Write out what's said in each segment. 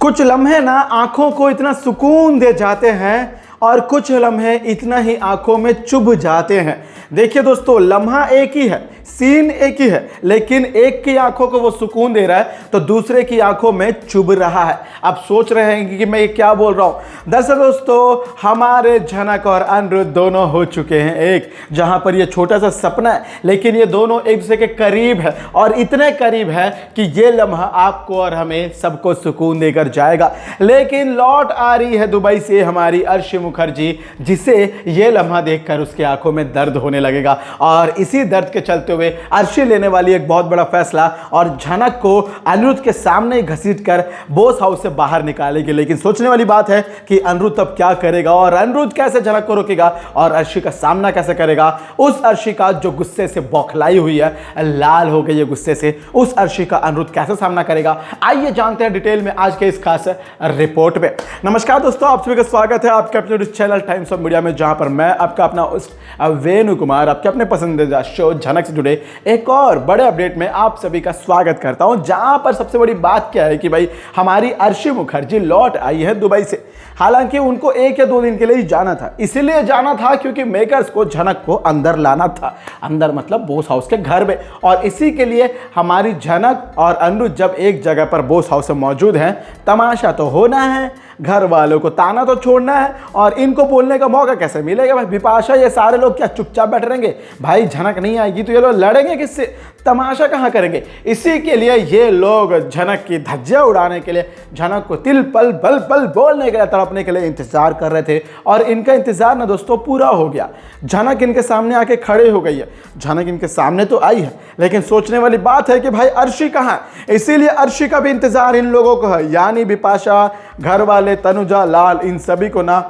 कुछ लम्हे ना आंखों को इतना सुकून दे जाते हैं और कुछ लम्हे इतना ही आंखों में चुभ जाते हैं। देखिए दोस्तों, लम्हा एक ही है, सीन एक ही है, लेकिन एक की आंखों को वो सुकून दे रहा है तो दूसरे की आंखों में चुभ रहा है। आप सोच रहे हैं कि मैं ये क्या बोल रहा हूं। दरअसल दोस्तों, हमारे झनक और अनिरुद्ध दोनों हो चुके हैं एक, जहां पर ये छोटा सा सपना है, लेकिन ये दोनों एक दूसरे के करीब है और इतने करीब है कि ये लम्हा आपको और हमें सबको सुकून देकर जाएगा। लेकिन लौट आ रही है दुबई से हमारी अर्शी मुखर्जी, जिसे ये लम्हा देखकर उसकी आंखों में दर्द होने लगेगा और इसी दर्द के चलते हुए अर्शी लेने वाली एक बहुत बड़ा फैसला और झनक को अनिरुद्ध के सामने घसीटकर बॉस हाउस से बाहर निकालेगी। लेकिन सोचने वाली बात है कि अनिरुद्ध अब क्या करेगा और अनिरुद्ध कैसे झनक को रोकेगा और अर्शी का सामना कैसे करेगा। उस अर्शी का जो गुस्से से बौखलाई हुई है, लाल हो गई है गुस्से से, उस अर्शी का अनिरुद्ध कैसे सामना करेगा, आइए जानते हैं डिटेल में आज के इस खास रिपोर्ट में। नमस्कार दोस्तों, आप सभी का स्वागत है आपके अपने चैनल टाइम्स ऑफ मीडिया में, जहां पर मैं आपका अपना वेणु कुमार आपके अपने पसंदीदा शो झनक से जुड़े एक और बड़े अपडेट में आप सभी का स्वागत करता हूं। जहां पर सबसे बड़ी बात क्या है कि भाई हमारी अर्शी मुखर्जी लौट आई है दुबई से। हालांकि उनको 1 या 2 दिन के लिए ही जाना था, इसीलिए जाना था क्योंकि मेकर्स को झनक को अंदर लाना था, अंदर मतलब बॉस हाउस के घर में। और इसी के लिए हमारी झनक और अनिरुद्ध जब एक जगह पर बॉस हाउस में मौजूद हैं, तमाशा तो होना है, घर वालों को ताना तो छोड़ना है और इनको बोलने का मौका कैसे मिलेगा। भाई बिपाशा, ये सारे लोग क्या चुपचाप बैठ रहेंगे? भाई झनक नहीं आएगी तो ये लोग लड़ेंगे किससे, तमाशा कहाँ करेंगे। इसी के लिए ये लोग झनक की धज्जियां उड़ाने के लिए, झनक को तिल पल बल बल बोलने के लिए, तड़पने के लिए इंतजार कर रहे थे और इनका इंतजार ना दोस्तों पूरा हो गया। झनक इनके सामने आके खड़े हो गई है, झनक इनके सामने तो आई है, लेकिन सोचने वाली बात है कि भाई अर्शी कहाँ है। इसीलिए अर्शी का भी इंतजार इन लोगों को है, यानी बिपाशा, घर वाले, तनुजा, लाल, इन सभी को ना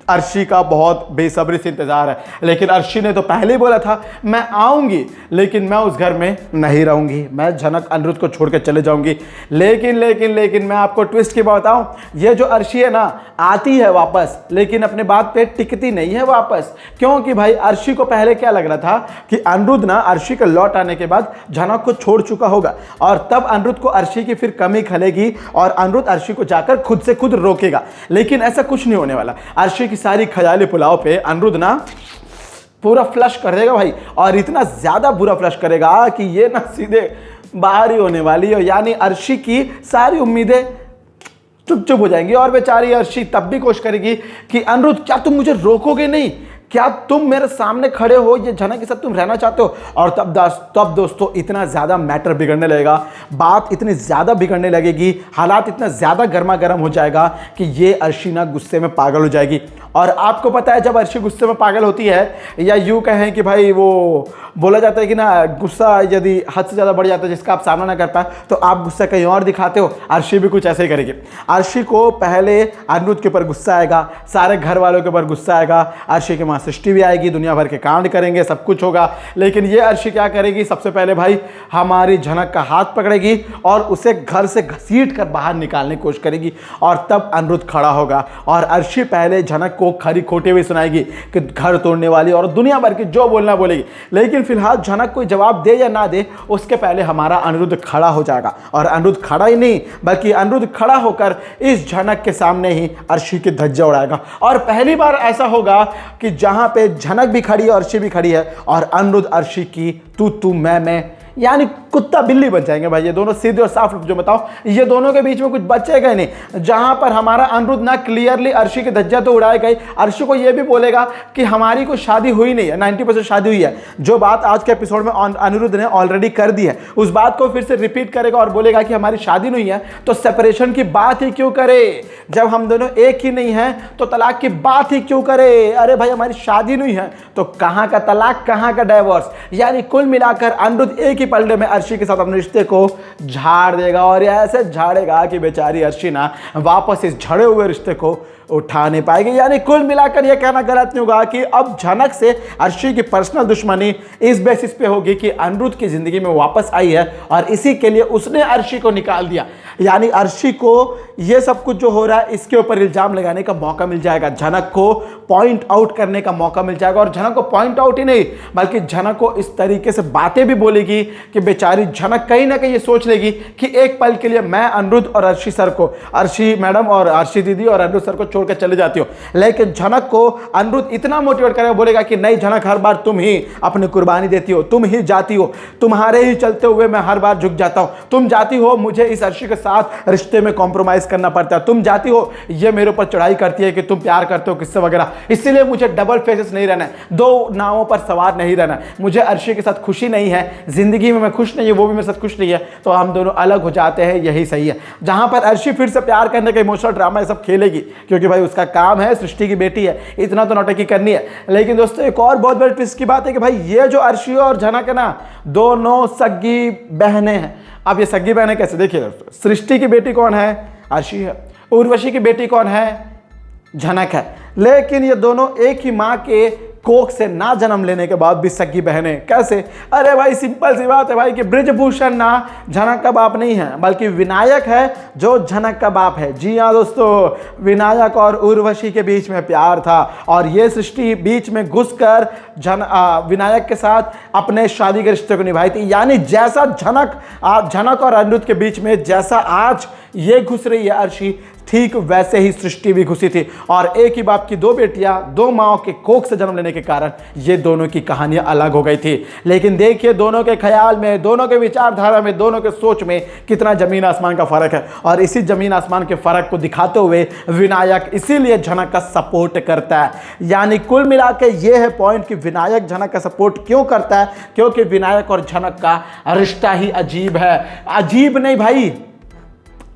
अर्शी का बहुत बेसब्री से इंतजार है। लेकिन अर्शी ने तो पहले ही बोला था मैं आऊंगी, लेकिन मैं उस घर में नहीं रहूंगी, मैं झनक अनिरुद्ध को छोड़ के चले जाऊंगी। लेकिन मैं आपको ट्विस्ट की बात बताऊं, ये जो अर्शी है ना, आती है वापस, लेकिन अपने बात पे टिकती नहीं है वापस। क्योंकि भाई अर्शी को पहले क्या लग रहा था कि अनिरुद्ध ना अर्शी के लौट आने के बाद झनक को छोड़ चुका होगा और तब अनिरुद्ध को अर्शी की फिर कमी खलेगी और अनिरुद्ध अर्शी को जाकर खुद से खुद रोकेगा। लेकिन ऐसा कुछ नहीं होने वाला। अर्शी की सारी खजाली पुलाव पे अनिरुद्ध ना पूरा फ्लश कर देगा भाई, और इतना ज्यादा बुरा फ्लश करेगा कि ये ना सीधे बाहर ही होने वाली है। यानी अर्शी की सारी उम्मीदें चुप हो जाएंगी और बेचारी अर्शी तब भी कोशिश करेगी कि अनिरुद्ध क्या तुम मुझे रोकोगे नहीं, क्या तुम मेरे सामने खड़े हो, ये झनक के साथ तुम रहना चाहते हो। और तब दोस्तों इतना ज़्यादा मैटर बिगड़ने लगेगा, बात इतनी ज़्यादा बिगड़ने लगेगी, हालात इतना ज़्यादा गर्मा गर्म हो जाएगा कि ये अर्शी ना गुस्से में पागल हो जाएगी। और आपको पता है, जब अर्शी गुस्से में पागल होती है, या यूँ कहें कि भाई वो बोला जाता है कि ना, गुस्सा यदि हद से ज़्यादा बढ़ जाता है जिसका आप सामना ना कर पाए तो आप गुस्सा कहीं और दिखाते हो। अर्शी भी कुछ ऐसे ही करेगी। अर्शी को पहले अनिरुद्ध के ऊपर गुस्सा आएगा, सारे घर वालों के ऊपर गुस्सा आएगा, अर्शी के सृष्टि भी आएगी, दुनिया भर के कांड करेंगे, सब कुछ होगा। लेकिन ये अर्शी क्या करेगी, सबसे पहले भाई हमारी झनक का हाथ पकड़ेगी और उसे घर से घसीट कर बाहर निकालने की कोशिश करेगी और तब अनिरुद्ध खड़ा होगा और अर्शी पहले झनक को खरी खोटी हुई सुनाएगी कि घर तोड़ने वाली और दुनिया भर की जो बोलना बोलेगी। लेकिन फिलहाल झनक कोई जवाब दे या ना दे, उसके पहले हमारा अनिरुद्ध खड़ा हो जाएगा। और अनिरुद्ध खड़ा ही नहीं, बल्कि अनिरुद्ध खड़ा होकर इस झनक के सामने ही अर्शी की धज्जियां उड़ाएगा। और पहली बार ऐसा होगा कि जहां पे झनक भी खड़ी है, अर्शी भी खड़ी है और अनिरुद्ध अर्शी की तू मैं, यानी कुत्ता बिल्ली बन जाएंगे भाई ये दोनों। सीधे और साफ जो बताओ, ये दोनों के बीच में कुछ बचेगा ही नहीं। जहां पर हमारा अनिरुद्ध ना क्लियरली अर्शी की धज्जियां तो उड़ाए गई, अर्शी को यह भी बोलेगा कि हमारी कोई शादी हुई नहीं है, 90% शादी हुई है। जो बात आज के एपिसोड में अनिरुद्ध ने ऑलरेडी कर दी है, उस बात को फिर से रिपीट करेगा और बोलेगा कि हमारी शादी नहीं है तो सेपरेशन की बात ही क्यों करे। जब हम दोनों एक ही नहीं है तो तलाक की बात ही क्यों करे। अरे भाई हमारी शादी नहीं है तो कहां का तलाक, कहां का डाइवोर्स। यानी कुल मिलाकर अनिरुद्ध एक ही पलड़े में अर्शी के साथ अपने रिश्ते को झाड़ देगा और ऐसे झाड़ेगा कि बेचारी अर्शी ना वापस इस झड़े हुए रिश्ते को उठा नहीं पाएगी। यानी कुल मिलाकर यह कहना गलत नहीं होगा कि अब झनक से अर्शी की पर्सनल दुश्मनी इस बेसिस पे होगी कि अनिरुद्ध की जिंदगी में वापस आई है और इसी के लिए उसने अर्शी को निकाल दिया। यानी अर्शी को यह सब कुछ जो हो रहा है इसके ऊपर इल्जाम लगाने का मौका मिल जाएगा, झनक को पॉइंट आउट करने का मौका मिल जाएगा। और झनक को पॉइंट आउट ही नहीं बल्कि झनक को इस तरीके से बातें भी बोलेगी कि बेचारी झनक कहीं ना कहीं ये सोच लेगी कि एक पल के लिए मैं अनिरुद्ध और अर्शी सर को, अर्शी मैडम और अर्शी दीदी और अनिरुद्ध सर को छोड़कर चले जाती हो। लेकिन झनक को अनिरुद्ध इतना मोटिवेट करेगा, बोलेगा कि नहीं झनक, हर बार तुम ही अपनी कुर्बानी देती हो, तुम ही जाती हो, तुम्हारे ही चलते हुए मैं हर बार झुक जाता हूं, तुम जाती हो मुझे इस अर्शी के साथ रिश्ते में कॉम्प्रोमाइज करना पड़ता है, तुम जाती हो ये मेरे ऊपर चढ़ाई करती है कि तुम प्यार करते हो किससे वगैरह, इसीलिए मुझे डबल फेसेस नहीं रहना है, दो नावों पर सवार नहीं रहना है, मुझे अर्शी के साथ खुशी नहीं है, जिंदगी में मैं खुश नहीं है, वो भी मेरे साथ खुश नहीं है, तो हम दोनों अलग हो जाते हैं, यही सही है। जहां पर अर्शी फिर से प्यार करने का इमोशनल ड्रामा ये सब खेलेगी क्योंकि भाई उसका काम है, सृष्टि की बेटी है, इतना तो नौटंकी करनी है। लेकिन दोस्तों एक और बहुत बड़ी ट्विस्ट की बात है कि भाई ये जो अर्शी और झनक है ना, दोनों सगी बहनें हैं। अब ये सगी बहनें कैसे, देखिए दोस्तों, सृष्टि की बेटी कौन है? अर्शी है। उर्वशी की बेटी कौन है? झनक है। लेकिन ये दोनों एक ही मां के कोख से ना जन्म लेने के बाद भी सगी बहनें कैसे? अरे भाई सिंपल सी बात है भाई कि बृजभूषण ना झनक का बाप नहीं है बल्कि विनायक है जो झनक का बाप है। जी हाँ दोस्तों, विनायक और उर्वशी के बीच में प्यार था और ये सृष्टि बीच में घुसकर विनायक के साथ अपने शादी के रिश्ते को निभाई थी। यानी जैसा झनक और अनिरुद्ध के बीच में जैसा आज ये घुस रही है अर्शी, ठीक वैसे ही सृष्टि भी घुसी थी। और एक ही बाप की दो बेटियां, दो माओं के कोख से जन्म लेने के कारण ये दोनों की कहानियां अलग हो गई थी। लेकिन देखिए दोनों के ख्याल में, दोनों के विचारधारा में, दोनों के सोच में कितना जमीन आसमान का फर्क है। और इसी जमीन आसमान के फर्क को दिखाते हुए विनायक इसीलिए झनक का सपोर्ट करता है। यानी कुल मिला के ये है पॉइंट कि विनायक झनक का सपोर्ट क्यों करता है, क्योंकि विनायक और झनक का रिश्ता ही अजीब है। अजीब नहीं भाई,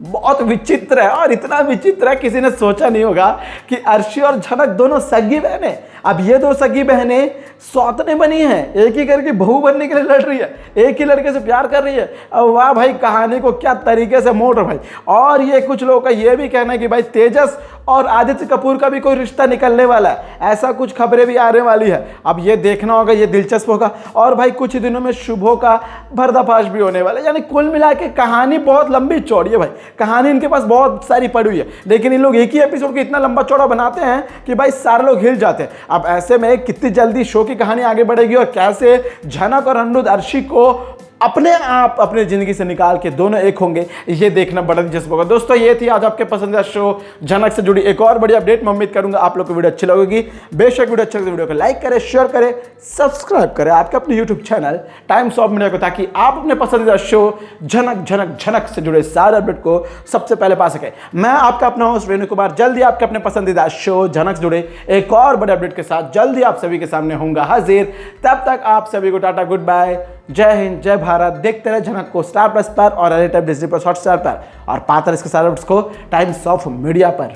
बहुत विचित्र है। और इतना विचित्र है किसी ने सोचा नहीं होगा कि अर्शी और झनक दोनों सगी बहनें, अब ये दो सगी बहनें सौतने बनी हैं, एक ही करके बहू बनने के लिए लड़ रही है, एक ही लड़के से प्यार कर रही है। अब वाह भाई, कहानी को क्या तरीके से मोड़ रहा भाई। और ये कुछ लोगों का ये भी कहना है कि भाई तेजस और आदित्य कपूर का भी कोई रिश्ता निकलने वाला है, ऐसा कुछ खबरें भी आने वाली है। अब ये देखना होगा, ये दिलचस्प होगा। और भाई कुछ ही दिनों में शुभो का पर्दाफाश भी होने वाला है। यानी कुल मिला के कहानी बहुत लंबी चौड़ी है भाई, कहानी इनके पास बहुत सारी पड़ी हुई है। लेकिन इन लोग एक ही एपिसोड को इतना लंबा चौड़ा बनाते हैं कि भाई सारे लोग हिल जाते हैं। अब ऐसे में कितनी जल्दी शो की कहानी आगे बढ़ेगी और कैसे झनक और अनिरुद्ध अर्शी को अपने आप अपने जिंदगी से निकाल के दोनों एक होंगे, ये देखना बड़ा दिलचस्प होगा। दोस्तों ये थी आज आपके पसंदीदा शो झनक से जुड़ी एक और बड़ी अपडेट। मैं उम्मीद करूंगा आप लोग को वीडियो अच्छी लगेगी। बेशक वीडियो अच्छी लगे वीडियो को लाइक करें, शेयर करें, सब्सक्राइब करें आपके अपने YouTube channel times of media को, ताकि आप अपने पसंदीदा शो झनक झनक झनक से जुड़े सारे अपडेट को सबसे पहले पा सके। मैं आपका अपना होस्ट रेणु कुमार जल्दी आपके अपने पसंदीदा शो झनक से जुड़े एक और बड़े अपडेट के साथ जल्दी आप सभी के सामने होऊंगा हाजिर। तब तक आप सभी को टाटा, गुड बाय, जय हिंद, जय भारत। देखते रहे झनक को स्टार प्लस पर और डिज्नी प्लस हॉटस्टार पर, और पाते रहे इसके सारे अपडेट्स को टाइम्स ऑफ मीडिया पर।